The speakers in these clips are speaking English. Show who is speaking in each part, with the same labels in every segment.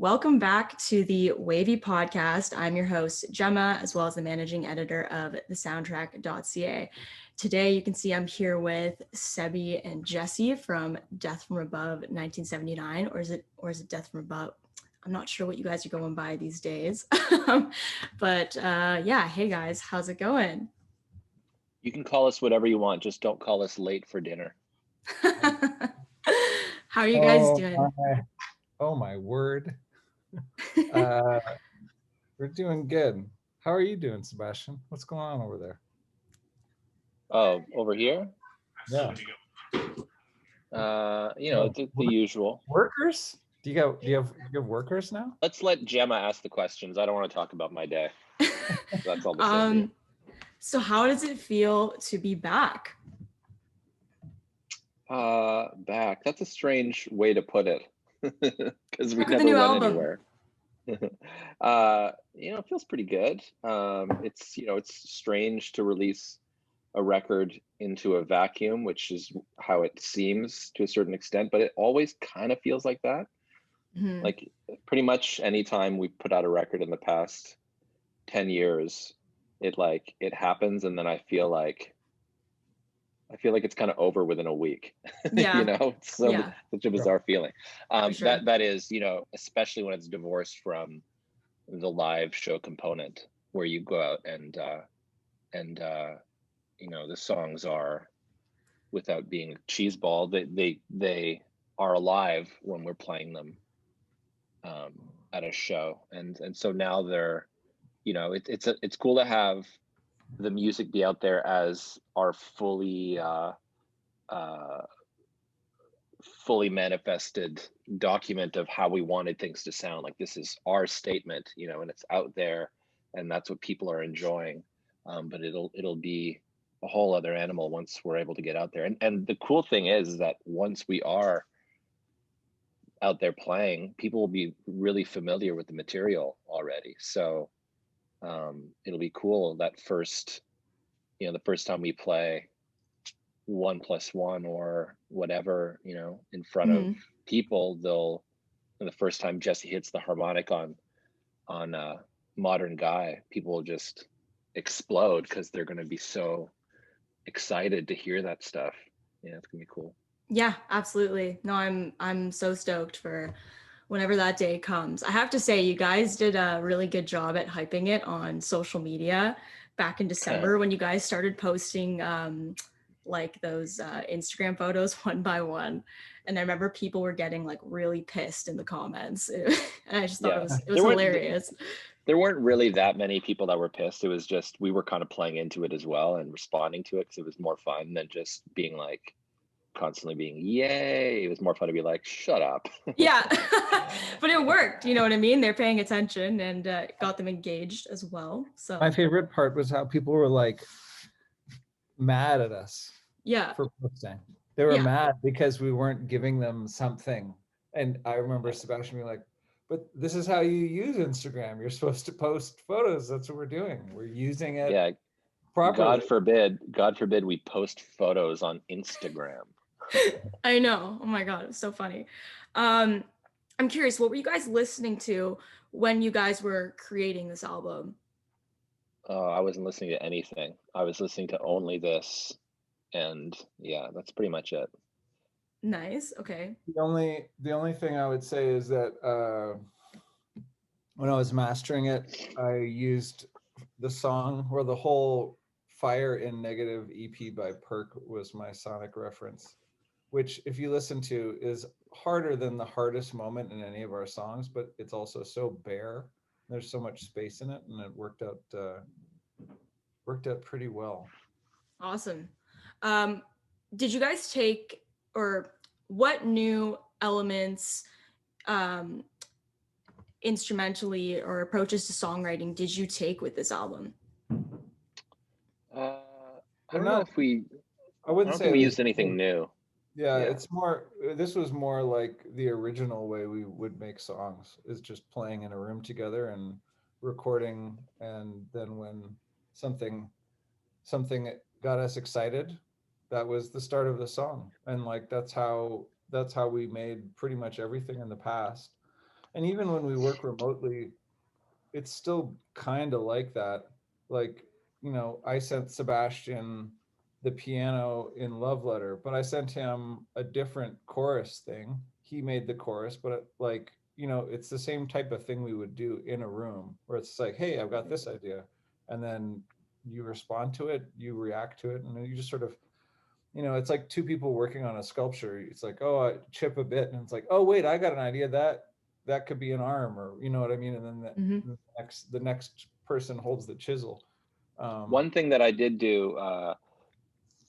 Speaker 1: Welcome back to the Wavy podcast. I'm your host, Gemma, as well as the managing editor of thesoundtrack.ca. Today, you can see I'm here with Sebi and Jesse from Death from Above 1979, or is it Death from Above? I'm not sure what you guys are going by these days. But yeah, hey guys, how's it going?
Speaker 2: You can call us whatever you want, just don't call us late for dinner.
Speaker 1: How are you guys doing?
Speaker 3: Oh my word. We're doing good. How are you doing, Sebastian? What's going on over there?
Speaker 2: Oh, over here?
Speaker 3: Yeah.
Speaker 2: The usual.
Speaker 3: Workers? Do you have workers now?
Speaker 2: Let's let Gemma ask the questions. I don't want to talk about my day. That's all the same.
Speaker 1: So how does it feel to be back?
Speaker 2: Back. That's a strange way to put it. Because we never went anywhere. It feels pretty good. It's strange to release a record into a vacuum, which is how it seems to a certain extent, but it always kind of feels like that. Mm-hmm. Like pretty much anytime we put out a record in the past 10 years, it happens, and then I feel like it's kind of over within a week.
Speaker 1: Yeah.
Speaker 2: It's such a bizarre feeling.
Speaker 1: Sure.
Speaker 2: That is, especially when it's divorced from the live show component, where you go out and the songs are, without being cheeseball, they are alive when we're playing them at a show, and so now they're, it's cool to have the music be out there as our fully manifested document of how we wanted things to sound. Like, this is our statement, and it's out there, and that's what people are enjoying. But it'll be a whole other animal once we're able to get out there. And the cool thing is that once we are out there playing, people will be really familiar with the material already. So it'll be cool that the first time we play 1+1 or whatever, in front of people, the first time Jesse hits the harmonic on Modern Guy, people will just explode because they're going to be so excited to hear that stuff. Yeah, it's gonna be cool.
Speaker 1: Yeah, absolutely. No, I'm so stoked for whenever that day comes. I have to say, you guys did a really good job at hyping it on social media back in December when you guys started posting like those Instagram photos one by one. And I remember people were getting like really pissed in the comments. And I just thought it was hilarious.
Speaker 2: There weren't really that many people that were pissed. It was just, we were kind of playing into it as well and responding to it because it was more fun than just being like, constantly being yay. It was more fun to be like, shut up.
Speaker 1: Yeah. But it worked, you know what I mean? They're paying attention, and got them engaged as well. So
Speaker 3: my favorite part was how people were like mad at us for posting. They were mad because we weren't giving them something. And I remember Sebastian being like, but this is how you use Instagram. You're supposed to post photos. That's what we're doing. We're using it properly.
Speaker 2: God forbid we post photos on Instagram.
Speaker 1: I know. Oh my God, it was so funny. I'm curious, what were you guys listening to when you guys were creating this album?
Speaker 2: I wasn't listening to anything. I was listening to only this. And yeah, that's pretty much it.
Speaker 1: Nice. Okay.
Speaker 3: The only thing I would say is that when I was mastering it, I used the song, or the whole Fire in Negative EP by Perk was my sonic reference, which, if you listen to, is harder than the hardest moment in any of our songs, but it's also so bare. There's so much space in it, and it worked out pretty well.
Speaker 1: Awesome. Did you guys take, or what new elements instrumentally or approaches to songwriting did you take with this album?
Speaker 2: I don't know if we used anything new.
Speaker 3: Yeah, it's more, this was more like the original way we would make songs, is just playing in a room together and recording, and then when something got us excited, that was the start of the song. And like that's how we made pretty much everything in the past. And even when we work remotely, it's still kind of like that. Like, you know, I sent Sebastian the piano in Love Letter, but I sent him a different chorus thing. He made the chorus, but like, you know, it's the same type of thing we would do in a room where it's like, hey, I've got this idea. And then you respond to it, you react to it, and then you just sort of, you know, it's like two people working on a sculpture. It's like, oh, I chip a bit, and it's like, oh, wait, I got an idea that could be an arm, or you know what I mean. And then
Speaker 1: Mm-hmm.
Speaker 3: the next person holds the chisel.
Speaker 2: One thing that I did do,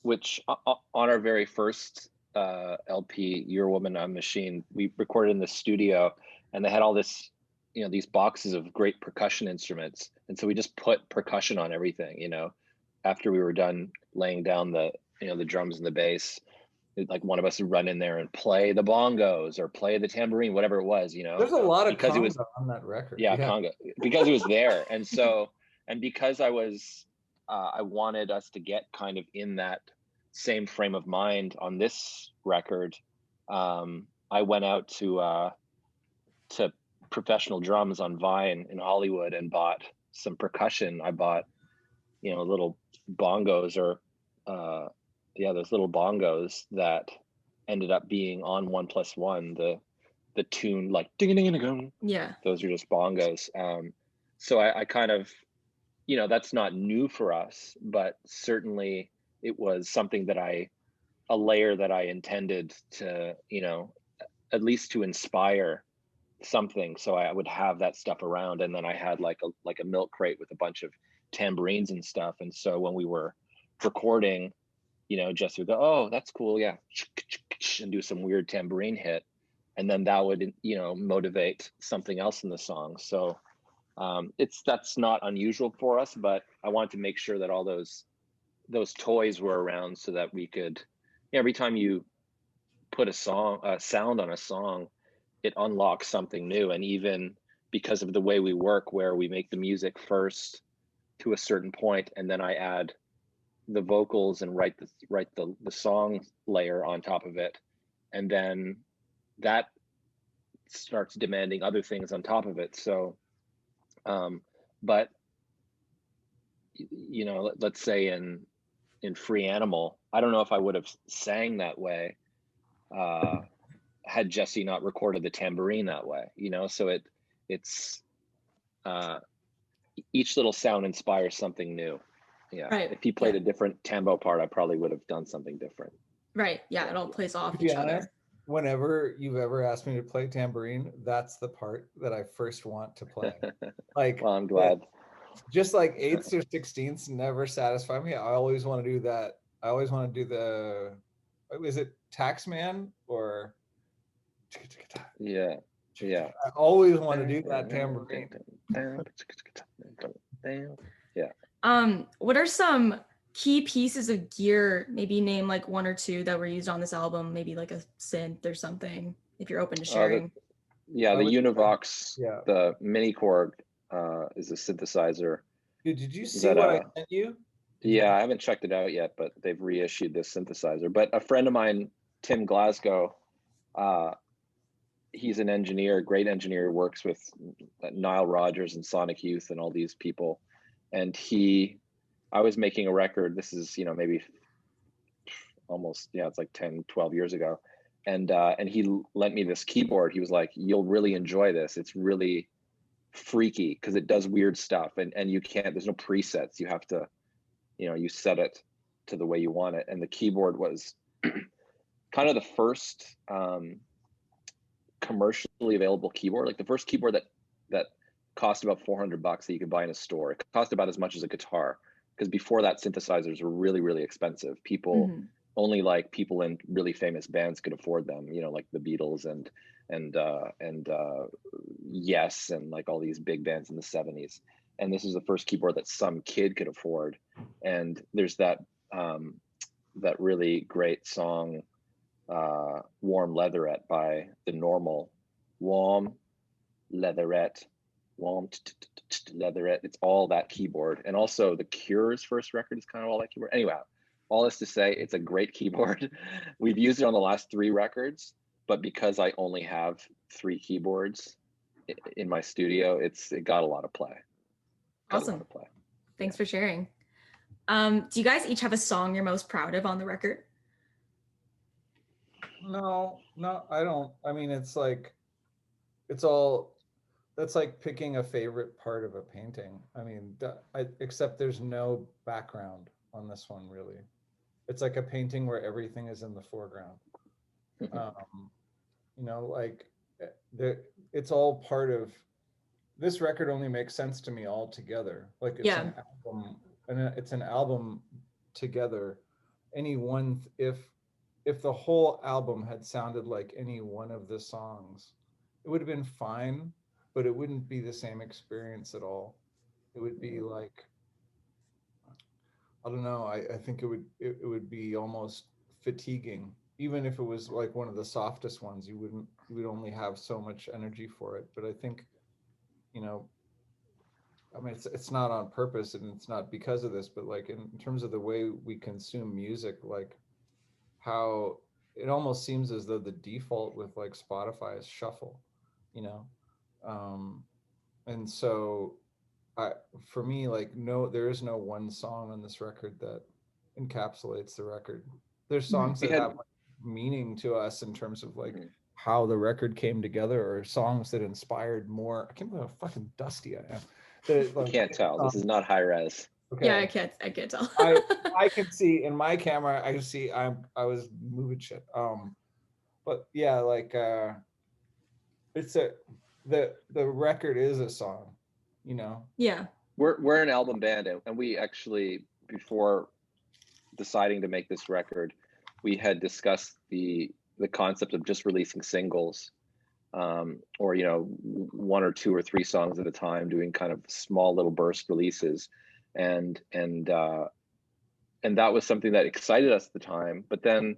Speaker 2: which on our very first LP, Your Woman, I'm Machine, we recorded in the studio, and they had all this, you know, these boxes of great percussion instruments, and so we just put percussion on everything. You know, after we were done laying down the, you know, the drums and the bass, like one of us would run in there and play the bongos or play the tambourine, whatever it was, you know,
Speaker 3: There's a lot of
Speaker 2: because it was,
Speaker 3: conga on that record.
Speaker 2: yeah, conga, because it was there. And so, and because I was, I wanted us to get kind of in that same frame of mind on this record. I went out to Professional Drums on Vine in Hollywood and bought some percussion. I bought, you know, little bongos, or yeah, those little bongos that ended up being on 1+1, the tune, like ding ding ding ding.
Speaker 1: Yeah.
Speaker 2: Those are just bongos. So I kind of, you know, that's not new for us, but certainly it was something that a layer that I intended to, you know, at least to inspire something. So I would have that stuff around, and then I had like a milk crate with a bunch of tambourines and stuff. And so when we were recording, you know, Jesse would go, "Oh, that's cool, yeah," and do some weird tambourine hit, and then that would, you know, motivate something else in the song. So that's not unusual for us, but I wanted to make sure that all those toys were around so that we could, every time you put a sound on a song, it unlocks something new. And even because of the way we work, where we make the music first to a certain point, and then I add the vocals and write the song layer on top of it, and then that starts demanding other things on top of it. So but you know, let's say in Free Animal, I don't know if I would have sang that way had Jesse not recorded the tambourine that way, you know. So it's each little sound inspires something new. Yeah.
Speaker 1: Right.
Speaker 2: If he played a different tambo part, I probably would have done something different.
Speaker 1: Right. Yeah, it all plays off
Speaker 3: To be
Speaker 1: each
Speaker 3: honest,
Speaker 1: other.
Speaker 3: whenever you've ever asked me to play tambourine, that's the part that I first want to play. Like,
Speaker 2: well, I'm glad.
Speaker 3: Just like eighths or sixteenths never satisfy me. I always want to do that. I always want to do the, is it Taxman or?
Speaker 2: Yeah. Yeah.
Speaker 3: I always want to do that tambourine.
Speaker 2: Yeah.
Speaker 1: What are some key pieces of gear? Maybe name like one or two that were used on this album. Maybe like a synth or something, if you're open to sharing.
Speaker 2: The Univox,
Speaker 3: yeah.
Speaker 2: The Mini Korg is a synthesizer.
Speaker 3: Dude, did you see what I sent you?
Speaker 2: Yeah, I haven't checked it out yet, but they've reissued this synthesizer. But a friend of mine, Tim Glasgow, he's an engineer, great engineer, works with Nile Rodgers and Sonic Youth and all these people. And I was making a record, this is, you know, maybe almost, yeah, it's like 10, 12 years ago. And he lent me this keyboard. He was like, "You'll really enjoy this. It's really freaky because it does weird stuff, and you can't, there's no presets. You have to, you know, you set it to the way you want it." And the keyboard was kind of the first commercially available keyboard, like the first keyboard that cost about $400 that you could buy in a store. It cost about as much as a guitar, because before that, synthesizers were really, really expensive. People only like people in really famous bands could afford them, you know, like the Beatles and Yes, and like all these big bands in the 70s. And this is the first keyboard that some kid could afford. And there's that that really great song, Warm Leatherette by The Normal. Warm Leatherette, warm leatherette. It's all that keyboard. And also The Cure's first record is kind of all that keyboard. Anyway, all this to say, it's a great keyboard. We've used it on the last 3 records, but because I only have 3 keyboards, in my studio, it got a lot of play.
Speaker 1: Awesome. Thanks for sharing. Do you guys each have a song you're most proud of on the record?
Speaker 3: No, I don't. I mean, it's like, it's all, that's like picking a favorite part of a painting. I mean, except there's no background on this one, really. It's like a painting where everything is in the foreground. You know, like it's all part of, this record only makes sense to me all together. Like it's an album, and it's an album together. If the whole album had sounded like any one of the songs, it would have been fine, but it wouldn't be the same experience at all. It would be like, I don't know, I think it would be almost fatiguing. Even if it was like one of the softest ones, you would only have so much energy for it. But I think, you know, I mean, it's not on purpose and it's not because of this, but like in terms of the way we consume music, like how it almost seems as though the default with like Spotify is shuffle, you know? And so for me, like, no, there is no one song on this record that encapsulates the record. There's songs that have like meaning to us in terms of like how the record came together, or songs that inspired more. I can't believe how fucking dusty I am.
Speaker 2: Like, can't tell. This is not high res.
Speaker 1: Okay. Yeah, I can't tell.
Speaker 3: I can see in my camera. I can see I was moving shit. But yeah, like it's the record is a song, you know.
Speaker 1: Yeah.
Speaker 2: We're an album band, and we actually, before deciding to make this record, we had discussed the concept of just releasing singles, or, you know, 1 or 2 or 3 songs at a time, doing kind of small little burst releases, and that was something that excited us at the time. But then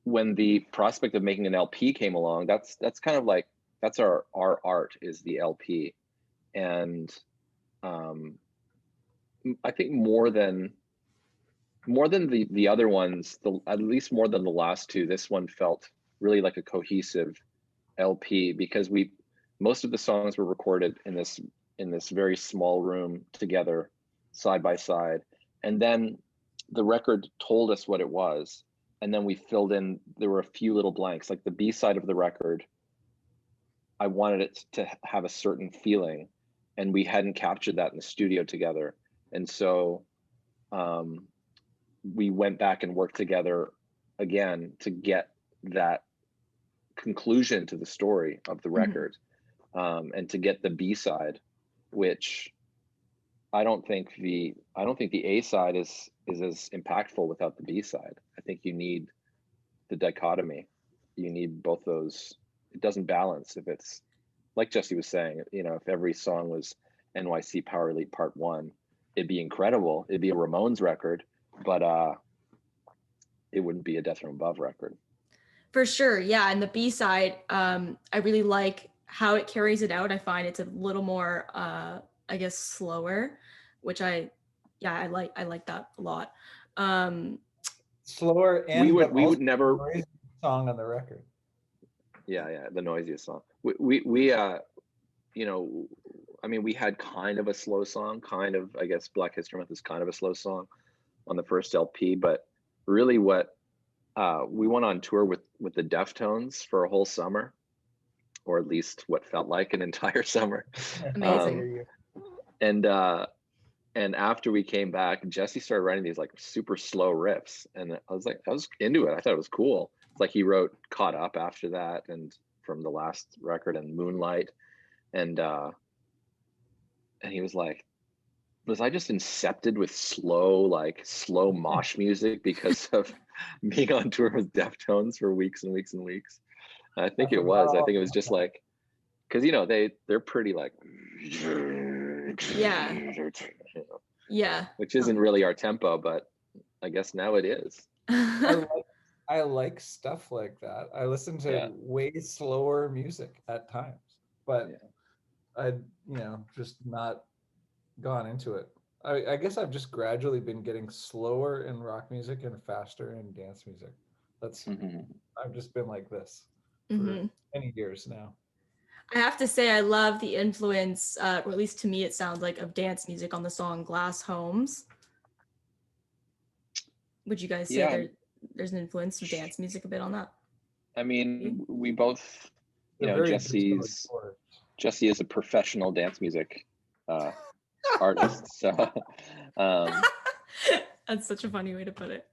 Speaker 2: when the prospect of making an LP came along, that's kind of like, that's our art, is the LP. And I think more than the other ones, at least more than the last 2, this one felt really like a cohesive LP, because most of the songs were recorded in this very small room together, side by side, and then the record told us what it was, and then we filled in. There were a few little blanks, like the B side of the record, I wanted it to have a certain feeling, and we hadn't captured that in the studio together. And so we went back and worked together again to get that conclusion to the story of the record, and to get the B side, which I don't think the A side is as impactful without the B side. I think you need the dichotomy. You need both those. It doesn't balance if it's, like Jesse was saying, you know, if every song was NYC Power Elite Part 1, it'd be incredible. It'd be a Ramones record, but it wouldn't be a Death from Above record.
Speaker 1: For sure, yeah. And the B side, I really like how it carries it out. I find it's a little more, I guess, slower, which I like that a lot.
Speaker 3: Slower, and
Speaker 2: we would never
Speaker 3: song on the record.
Speaker 2: Yeah, the noisiest song. We you know, I mean, we had kind of a slow song, kind of, I guess Black History Month is kind of a slow song on the first LP, but really what we went on tour with the Deftones for a whole summer, or at least what felt like an entire summer.
Speaker 1: Amazing.
Speaker 2: And after we came back, Jesse started writing these like super slow riffs, and I was into it. I thought it was cool. It's like he wrote Caught Up after that, and from the last record, and Moonlight, and he was like, was I just incepted with slow mosh music because of being on tour with Deftones for weeks and weeks and weeks? And I think it was. I think it was just like, because, you know, they're pretty like,
Speaker 1: yeah,
Speaker 2: which isn't really our tempo, but I guess now it is.
Speaker 3: I like stuff like that. I listen to way slower music at times, but I'd, you know, just not gone into it. I guess I've just gradually been getting slower in rock music and faster in dance music. That's I've just been like this for many years now.
Speaker 1: I have to say, I love the influence, or at least to me, it sounds like, of dance music on the song Glass Homes. Would you guys say
Speaker 2: Yeah,
Speaker 1: there's an influence of dance music a bit on that?
Speaker 2: I mean, we both,
Speaker 3: They're very disco forward.
Speaker 2: Jesse is a professional dance music artist, so
Speaker 1: That's such a funny way to put it.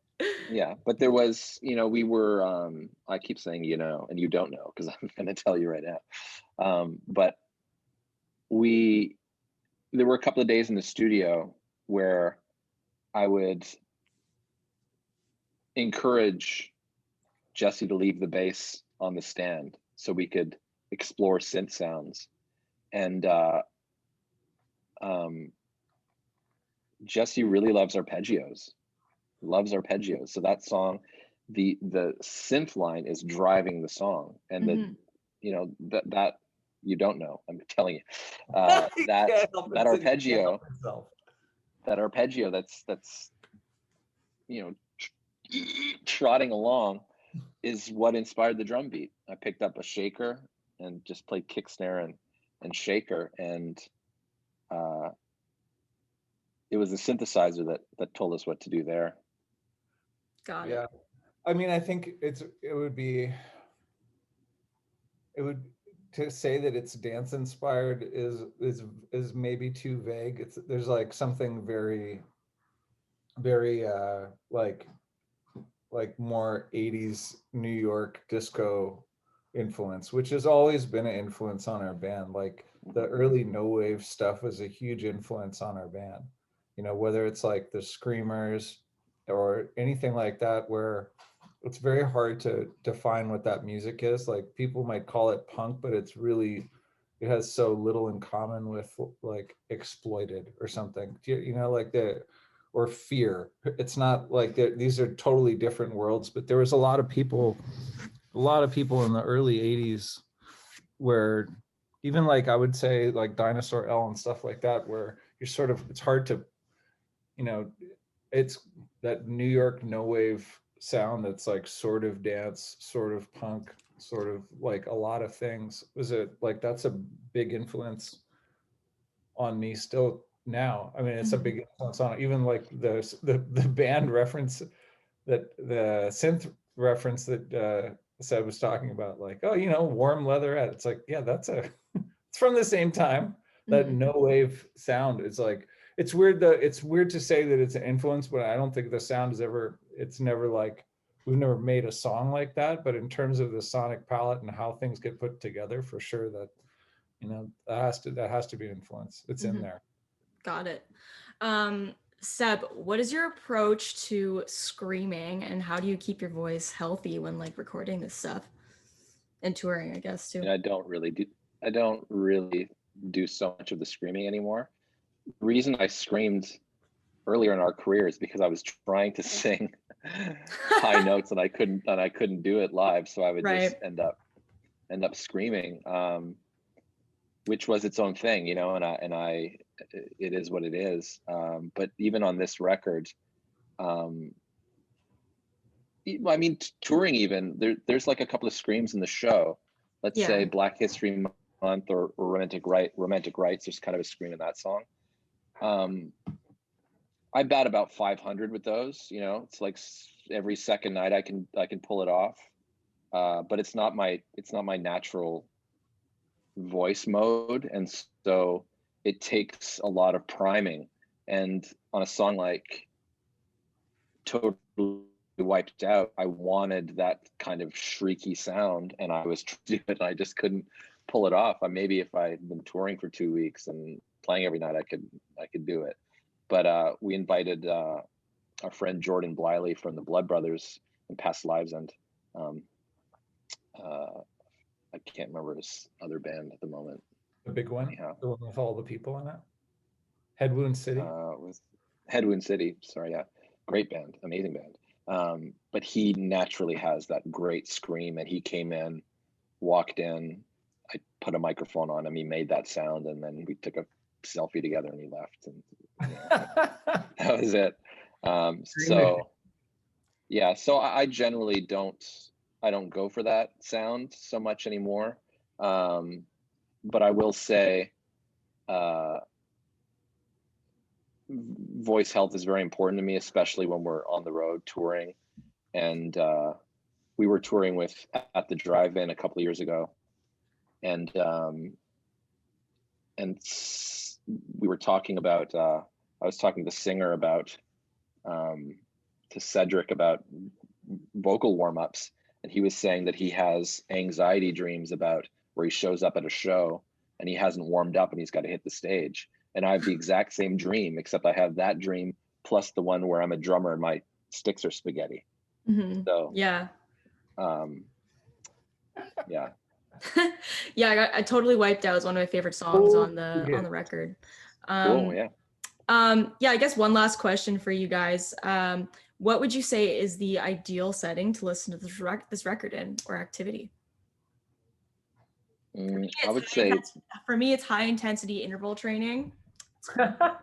Speaker 2: yeah. But there was, we were. I keep saying and you don't know because I'm going to tell you right now. But there were a couple of days in the studio where I would encourage Jesse to leave the bass on the stand so we could explore synth sounds. And Jesse really loves arpeggios. So that song, the synth line is driving the song, and that you don't know. I'm telling you, that arpeggio, that's trotting along is what inspired the drum beat. I picked up a shaker and just played kick snare and shaker, and it was the synthesizer that told us what to do there.
Speaker 1: Got
Speaker 3: Yeah.
Speaker 1: it.
Speaker 3: I mean, I think it would to say that it's dance inspired is maybe too vague. There's like something very, very like more 80s New York disco influence, which has always been an influence on our band. Like the early no wave stuff was a huge influence on our band. Whether it's like the Screamers or anything like that, where it's very hard to define what that music is. Like people might call it punk, but it has so little in common with like Exploited or something. Like or Fear. It's not like these are totally different worlds, but there was a lot of people in the early 80s where even like I would say like Dinosaur L and stuff like that, where it's hard to, it's that New York no wave sound that's like sort of dance, sort of punk, sort of like a lot of things. That's a big influence on me still now. I mean, it's a big influence on even like the band reference, that the synth reference that Seb was talking about, like, oh, warm leatherette. It's like, yeah, it's from the same time. That no wave sound is like, it's weird to say that it's an influence, but I don't think the sound it's never like, we've never made a song like that. But in terms of the sonic palette and how things get put together, for sure that that has to be an influence. It's in there.
Speaker 1: Got it. Seb, what is your approach to screaming, and how do you keep your voice healthy when like recording this stuff and touring, I guess, too?
Speaker 2: And I don't really do so much of the screaming anymore. The reason I screamed earlier in our career is because I was trying to sing high notes and I couldn't do it live, so I would just end up screaming, which was its own thing, and I it is what it is. But even on this record, I mean, touring, even there's like a couple of screams in the show. Let's say Black History Month or Romantic Rights. There's kind of a scream in that song. I bat about 500 with those. It's like every second night I can pull it off, but it's not my natural voice mode, and so it takes a lot of priming. And on a song like Totally Wiped Out, I wanted that kind of shrieky sound, and I was trying to do it, and I just couldn't pull it off. Maybe if I had been touring for 2 weeks and playing every night, I could do it. But we invited our friend Jordan Bliley from the Blood Brothers and Past Lives, and I can't remember his other band at the moment.
Speaker 3: The big one, the one with all the people in it. Head Wound City.
Speaker 2: With Head Wound City. Sorry, yeah, great band, amazing band. But he naturally has that great scream, and he came in, walked in, I put a microphone on him, he made that sound, and then we took a selfie together, and he left, and that was it. So I generally don't go for that sound so much anymore. but I will say, voice health is very important to me, especially when we're on the road touring. And we were touring with at the drive-in a couple of years ago, and we were talking about. I was talking to the singer about, to Cedric about vocal warm-ups, and he was saying that he has anxiety dreams about where he shows up at a show and he hasn't warmed up and he's got to hit the stage. And I have the exact same dream, except I have that dream plus the one where I'm a drummer and my sticks are spaghetti.
Speaker 1: Mm-hmm.
Speaker 2: So
Speaker 1: yeah.
Speaker 2: Yeah.
Speaker 1: Yeah, I totally Wiped Out is one of my favorite songs on the record.
Speaker 2: Cool, yeah.
Speaker 1: Yeah, I guess one last question for you guys. What would you say is the ideal setting to listen to this record in, or activity?
Speaker 2: I would say,
Speaker 1: for me, it's high intensity interval training. Yeah,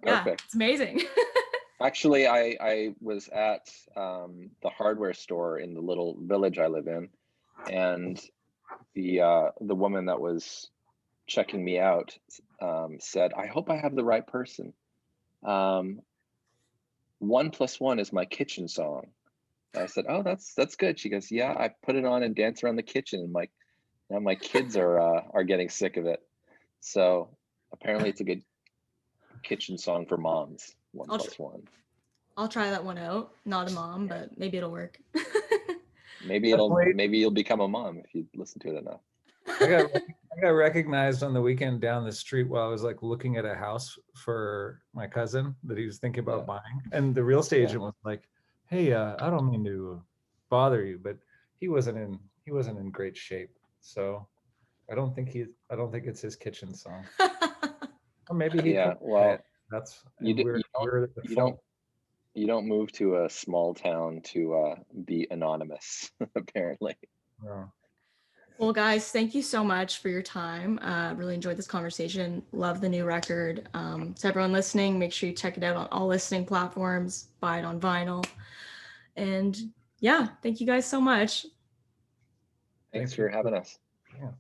Speaker 2: perfect.
Speaker 1: It's amazing.
Speaker 2: Actually, I was at the hardware store in the little village I live in, and the woman that was checking me out said, "I hope I have the right person. 1 + 1 is my kitchen song." And I said, "Oh, that's good." She goes, "Yeah, I put it on and dance around the kitchen, and now my kids are getting sick of it." So apparently, it's a good kitchen song for moms. 1 + 1.
Speaker 1: I'll try that one out. Not a mom, but maybe it'll work.
Speaker 2: Maybe you'll become a mom if you listen to it enough.
Speaker 3: I got recognized on the weekend down the street while I was like looking at a house for my cousin that he was thinking about buying, and the real estate agent was like, "Hey, I don't mean to bother you, but he wasn't in great shape, so I don't think it's his kitchen song." Or maybe he
Speaker 2: well,
Speaker 3: that's
Speaker 2: you don't move to a small town to be anonymous, apparently.
Speaker 3: Yeah.
Speaker 1: Well, guys, thank you so much for your time. Really enjoyed this conversation. Love the new record. To everyone listening, make sure you check it out on all listening platforms, buy it on vinyl. And yeah, thank you guys so much.
Speaker 2: Thanks for having us.
Speaker 3: Yeah.